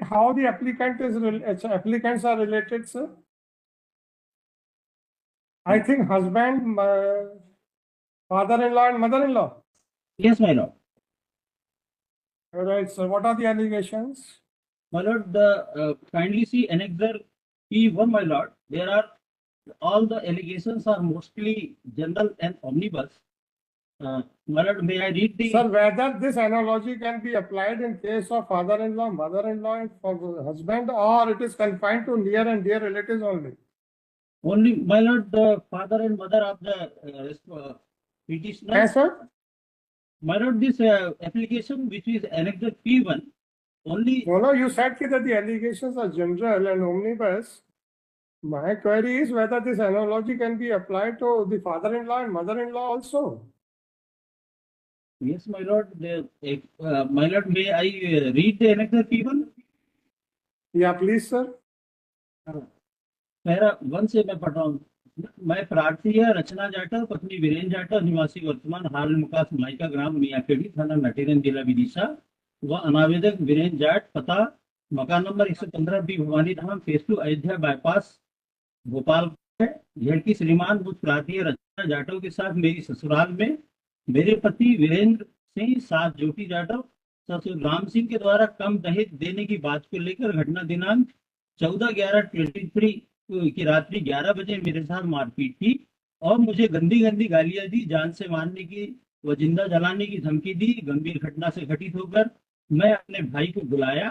how the applicants are related, sir? I think husband, father-in-law and mother-in-law. Yes, my lord. All right, sir. What are the allegations? My lord, kindly see annexure P1, my lord. There are all the allegations are mostly general and omnibus. My lord, may I read the? Sir, whether this analogy can be applied in case of father-in-law, mother-in-law, and for husband, or it is confined to near and dear relatives only? Only, my lord, the father and mother of the petitioner. Yes, sir. My lord, this application which is annexure P1 only. No, you said that the allegations are general and omnibus. My query is whether this analogy can be applied to the father-in-law and mother-in-law also. Yes, my lord. My lord, may I read the annexure P1? Yeah, please, sir. Para 1 से मैं पढ़ रहा हूँ। मैं प्रार्थी रचना जाटव पत्नी वीरेन जाटव निवासी वर्तमान हाल मुकास माइका ग्राम मियाखेड़ी थाना नटेरन जिला विदिशा व अनावेदक वीरेन जाट पता मकान number 115 B Bhavani Dham face 2 Ayodhya bypass Bhopal है। यह कि श्रीमान मुझ प्रार्थी रचना जाटव के साथ मेरी ससुराल में मेरे पति वीरेंद्र सिंह साथ ज्योति जाटव ससुर राम सिंह के द्वारा कम दहेज देने की बात को लेकर घटना दिनांक 14/11/23 की रात्रि 11 बजे मेरे साथ मारपीट की और मुझे गंदी गंदी गालियां दी, जान से मारने की व जिंदा जलाने की धमकी दी। गंभीर घटना से घटित होकर मैं अपने भाई को बुलाया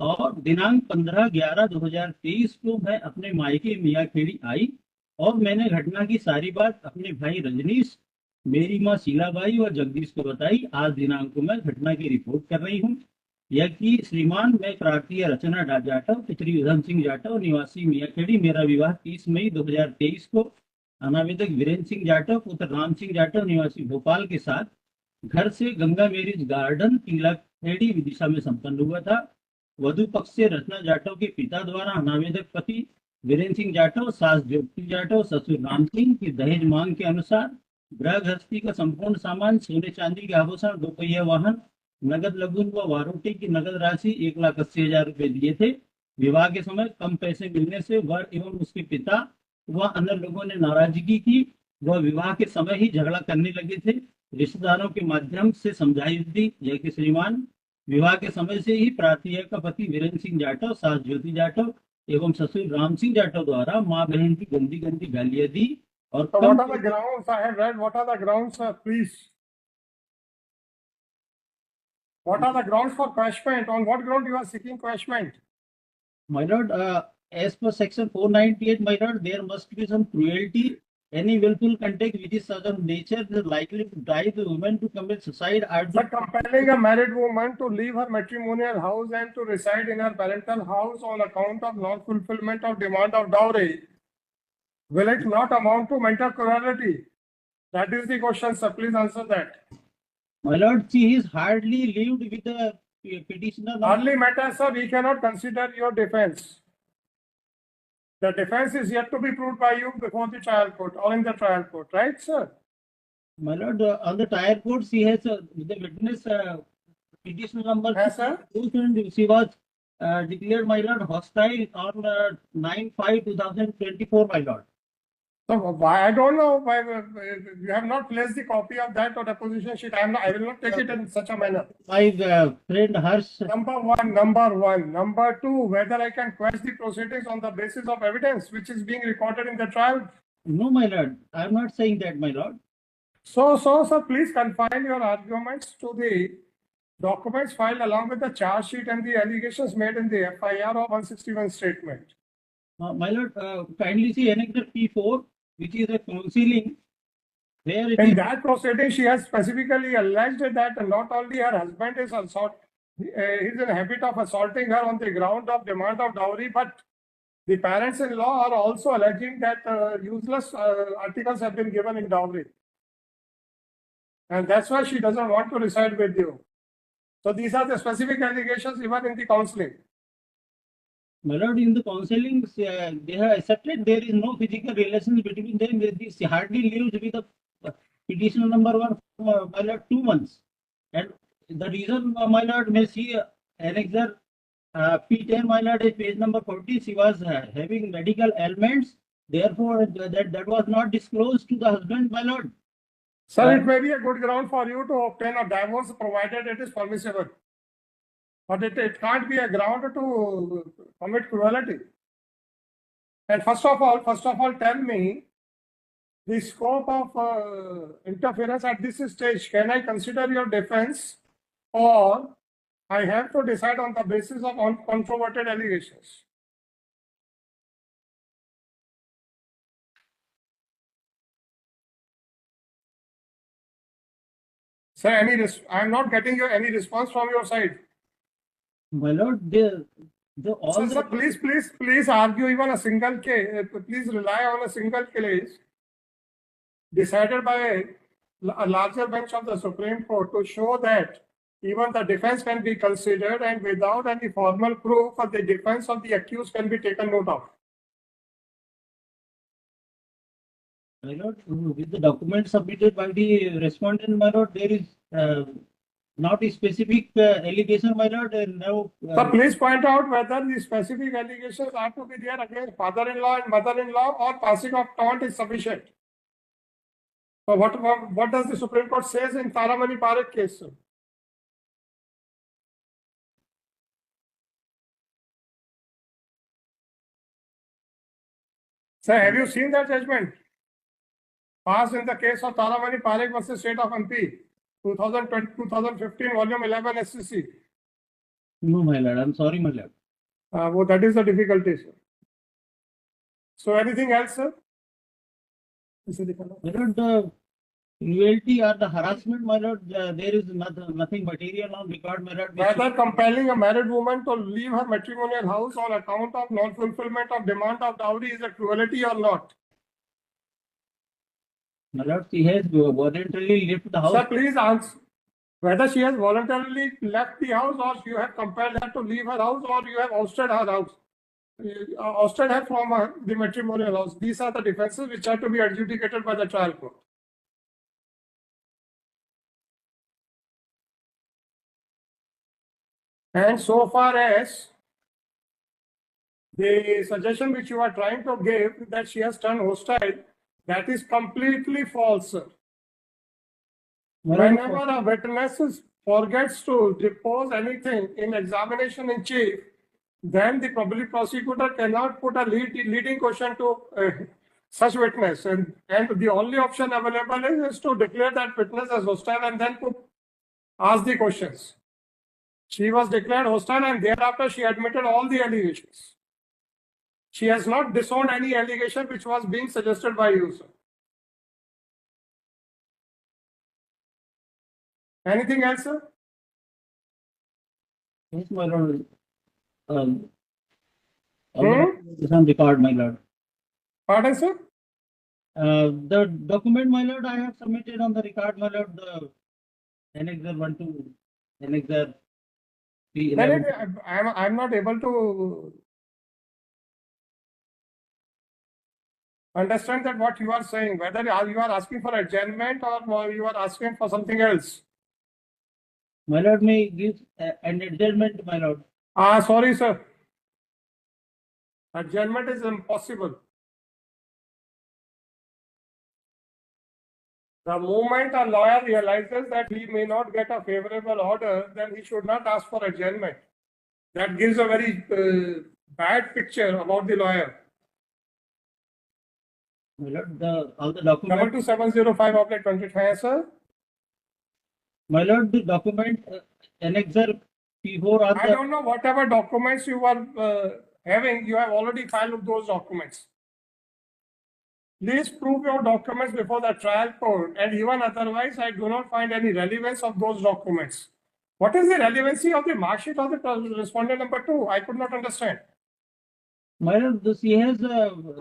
और दिनांक 15/11/2023 को मैं अपने मायके मियाखेड़ी आई और मैंने घटना की सारी बात अपने भाई रजनीश, मेरी माँ शीलाबाई और जगदीश को बताई। आज दिनांक को मैं घटना की रिपोर्ट कर रही हूँ। यह कि श्रीमान मैं प्रार्थी रचना जाटव पितरी उधम सिंह जाटव निवासी मियाखेड़ी, मेरा विवाह 30 मई 2023 को अनावेदक वीरेंद्र सिंह जाटव पुत्र राम सिंह जाटव निवासी भोपाल के साथ घर से गंगा मैरिज गार्डन पिंगलाखेड़ी विदिशा में संपन्न हुआ था। वधु पक्ष से रचना जाटव के पिता द्वारा अनावेदक पति वीरेंद्र सिंह जाटव, सास ज्योति जाटव, ससुर राम सिंह की दहेज मांग के अनुसार गृह गृहस्थी का संपूर्ण सामान, सोने चांदी के आभूषण, 2 पहिया वाहन, नगद लघुन व वारोटी की नगद राशि 1,80,000 रुपए दिए थे। विवाह के समय कम पैसे मिलने से वर एवं उसके पिता व अन्य लोगों ने नाराजगी की। वह विवाह के समय ही झगड़ा करने लगे थे। रिश्तेदारों के माध्यम से समझाई दी यह कि श्रीमान विवाह के समय से ही प्रार्थी का पति वीरेंद्र सिंह जाटव, सास ज्योति जाटव एवं ससुर राम सिंह जाटव द्वारा माँ बहन की गंदी गंदी गालियां दी और what are the grounds? I have read. What are the grounds, sir? Please. What are the grounds for quashment? On what ground you are seeking quashment? My lord, as per section 498, my lord, there must be some cruelty, any willful contact which is such of nature that is likely to drive the woman to commit suicide. But compelling a married woman to leave her matrimonial house and to reside in her parental house on account of non-fulfillment of demand of dowry, will it not amount to mental cruelty? That is the question, sir. Please answer that. My lord, she is hardly lived with the petitioner. Hardly matters, sir. We cannot consider your defense. The defense is yet to be proved by you before the trial court or in the trial court, right, sir? My lord, on the trial court, she has the witness petition number. Yes, sir. She was declared, my lord, hostile on 9/5/2024, my lord. So why I don't know why you have not placed the copy of that or deposition sheet. I will not take it in such a manner. My friend Hast. Number one. Number two, whether I can quash the proceedings on the basis of evidence which is being recorded in the trial. No, my lord. I am not saying that, my lord. So, sir, please confine your arguments to the documents filed along with the charge sheet and the allegations made in the FIR of 161 statement. My lord, kindly see annexure P4, which is a counseling. There in that proceeding, she has specifically alleged that not only her husband is in the habit of assaulting her on the ground of demand of dowry, but the parents-in-law are also alleging that useless articles have been given in dowry. And that's why she doesn't want to reside with you. So these are the specific allegations even in the counseling. My lord, in the counseling, they have accepted there is no physical relations between them. She hardly lives with the petitioner number 1 for, my lord, 2 months. And the reason, my lord, may see annexure P10, my lord, is page number 40. She was having medical ailments. Therefore, that was not disclosed to the husband, my lord. Sir, it may be a good ground for you to obtain a divorce provided it is permissible. But it can't be a ground to commit cruelty. And first of all, tell me the scope of interference at this stage. Can I consider your defense, or I have to decide on the basis of uncontroverted allegations? Sir, I am not getting any response from your side. My lord, Sir, please argue even a single case. Please rely on a single case decided by a larger bench of the Supreme Court to show that even the defense can be considered, and without any formal proof of the defense of the accused can be taken note of. My lord, with the document submitted by the respondent, my lord, there is not a specific allegation, my lord. No. So please point out whether the specific allegations are to be there against father-in-law and mother-in-law, or passing of taunt is sufficient. So what does the Supreme Court says in Taramani Parekh case, sir? Sir, have you seen that judgment passed in the case of Taramani Parekh versus State of MP, 2015, volume 11 SCC? No, my lord. I'm sorry, my lord. Well, that is the difficulty, sir. So anything else, sir? My lord, the cruelty or the harassment, my lord, there is nothing material on record, my lord. Whether compelling a married woman to leave her matrimonial house on account of non-fulfillment of demand of dowry is a cruelty or not? My lord, she has voluntarily left the house. Sir, please answer whether she has voluntarily left the house, or you have compelled her to leave her house, or you have ousted her house, ousted her from the matrimonial house. These are the defenses which are to be adjudicated by the trial court. And so far as the suggestion which you are trying to give that she has turned hostile, that is completely false, sir. Whenever a witness forgets to depose anything in examination in chief, then the public prosecutor cannot put a leading question to such witness, and the only option available is to declare that witness as hostile and then to ask the questions. She was declared hostile, and thereafter she admitted all the allegations. She has not disowned any allegation which was being suggested by you, sir. Anything else, sir? Yes, my lord. On record, my lord. Pardon, sir? The document, my lord, I have submitted on the record, my lord, the annexer 1 to annexer 311. I'm not able to understand that what you are saying, whether you are asking for adjournment or you are asking for something else. My lord, may give an adjournment, my lord. Sorry, sir. Adjournment is impossible. The moment a lawyer realizes that he may not get a favorable order, then he should not ask for adjournment. That gives a very bad picture about the lawyer. My lord, all the documents. 22705/25, sir. My lord, the document annexer P4. I don't know, whatever documents you are having, you have already filed those documents. Please prove your documents before the trial court, and even otherwise, I do not find any relevance of those documents. What is the relevancy of the mark sheet of the respondent number 2? I could not understand. My lord, she has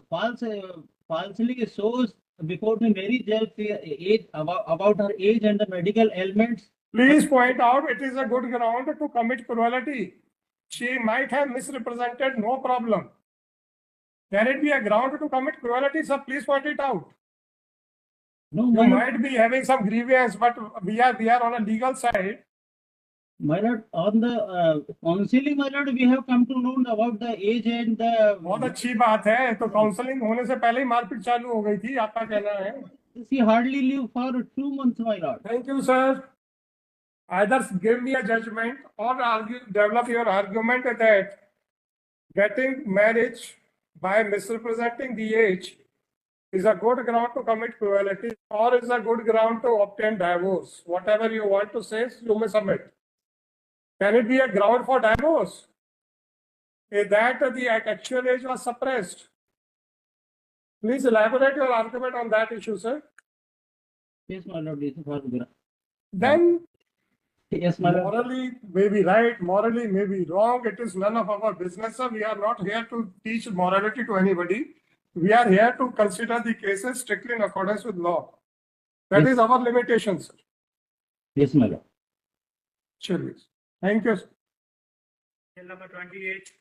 falsely shows before the marriage age about her age and the medical ailments. Please point out it is a good ground to commit cruelty. She might have misrepresented, no problem. Can it be a ground to commit cruelty, sir? Please point it out. No, you might be having some grievance, but we are on a legal side. My lord, on the counseling, my lord, we have come to know about the age and the. बहुत अच्छी बात है, तो counselling होने से पहले ही मारपीट चालू हो गई थी, आपका कहना है? She hardly lived for 2 months, my lord. Thank you, sir. Either give me a judgment or develop your argument that getting marriage by misrepresenting the age is a good ground to commit cruelty or is a good ground to obtain divorce. Whatever you want to say, you may submit. Can it be a ground for divorce? That the actual age was suppressed. Please elaborate your argument on that issue, sir. Yes, my lord, this is for the. Then Yes, my lord. morally may be right, morally may be wrong. It is none of our business, sir. We are not here to teach morality to anybody. We are here to consider the cases strictly in accordance with law. That Yes. is our limitation, sir. Yes, my lord. Chaliye. Thank you, sir. Bill number 28,